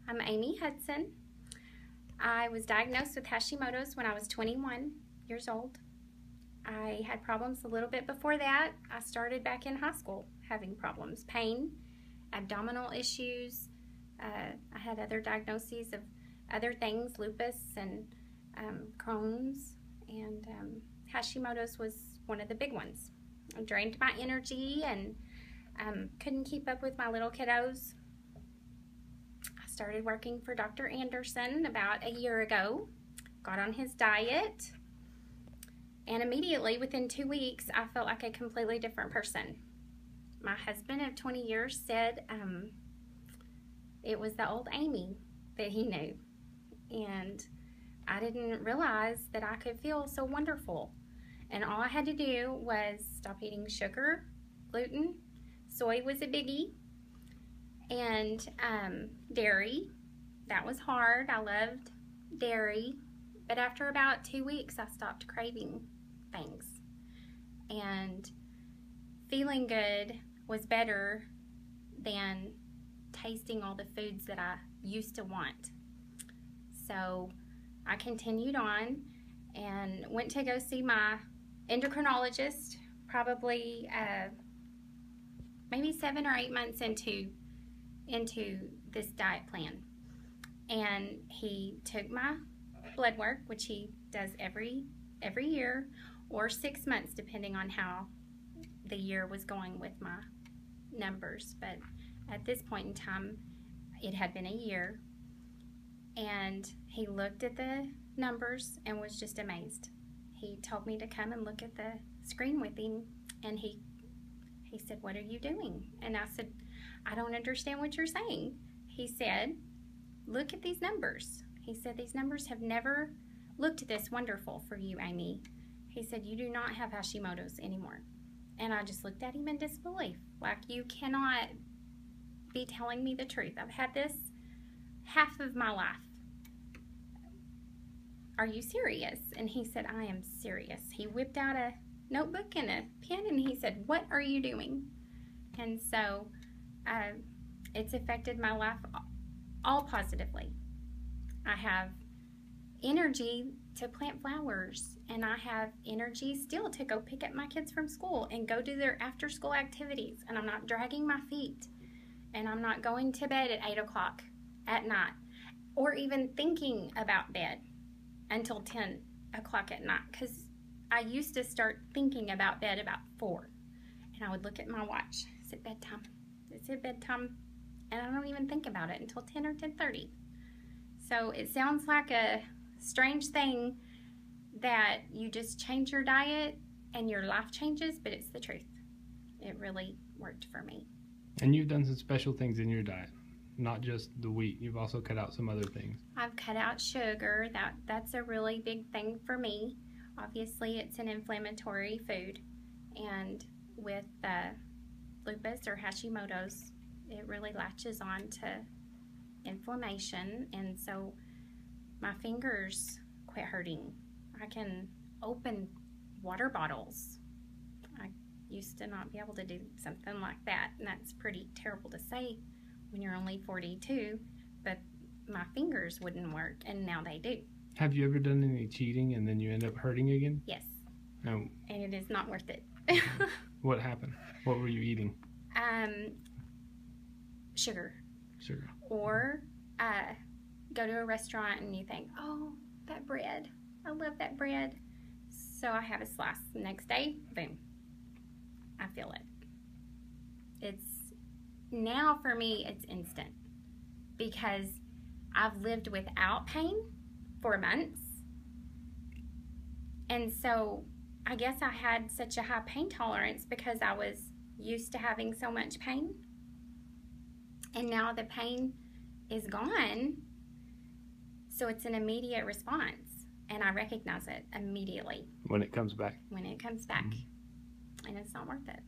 I'm Amy Hudson. I was diagnosed with Hashimoto's when I was 21 years old. I had problems a little bit before that. I started back in high school having problems, pain, abdominal issues. I had other diagnoses of other things, lupus and Crohn's, and Hashimoto's was one of the big ones. It drained my energy and couldn't keep up with my little kiddos. I started working for Dr. Anderson about a year ago, got on his diet, and immediately within 2 weeks I felt like a completely different person. My husband of 20 years said it was the old Amy that he knew, and I didn't realize that I could feel so wonderful. And all I had to do was stop eating sugar, gluten, soy was a biggie, and dairy. That was hard. I loved dairy, but after about 2 weeks I stopped craving things, and feeling good was better than tasting all the foods that I used to want. So I continued on and went to go see my endocrinologist probably maybe 7 or 8 months into this diet plan, and he took my blood work, which he does every year, or 6 months depending on how the year was going with my numbers. But at this point in time it had been a year, and he looked at the numbers and was just amazed. He told me to come and look at the screen with him, and he said, "What are you doing?" And I said, "I don't understand what you're saying." He said, "Look at these numbers." He said, "These numbers have never looked this wonderful for you, Amy." He said, "You do not have Hashimoto's anymore." And I just looked at him in disbelief, like, you cannot be telling me the truth. I've had this half of my life. Are you serious? And he said, "I am serious." He whipped out a notebook and a pen, and he said, "What are you doing?" And so it's affected my life all positively. I have energy to plant flowers, and I have energy still to go pick up my kids from school and go do their after school activities, and I'm not dragging my feet, and I'm not going to bed at 8 o'clock at night, or even thinking about bed until 10 o'clock at night, because I used to start thinking about bed about 4, and I would look at my watch. Is it bedtime? Is it bedtime? And I don't even think about it until 10 or 10:30. So it sounds like a strange thing that you just change your diet and your life changes, but it's the truth. It really worked for me. And you've done some special things in your diet, not just the wheat. You've also cut out some other things. I've cut out sugar. That's a really big thing for me. Obviously, it's an inflammatory food, and with lupus or Hashimoto's, it really latches on to inflammation, and so my fingers quit hurting. I can open water bottles. I used to not be able to do something like that, and that's pretty terrible to say when you're only 42, but my fingers wouldn't work, and now they do. Have you ever done any cheating and then you end up hurting again? Yes. No. And it is not worth it. What happened? What were you eating? Sugar. Sugar. Or go to a restaurant and you think, "Oh, that bread, I love that bread." So I have a slice. The next day, boom, I feel it. It's now, for me, it's instant, because I've lived without pain for months, and so I guess I had such a high pain tolerance because I was used to having so much pain, and now the pain is gone, so it's an immediate response, and I recognize it immediately when it comes back. and it's not worth it.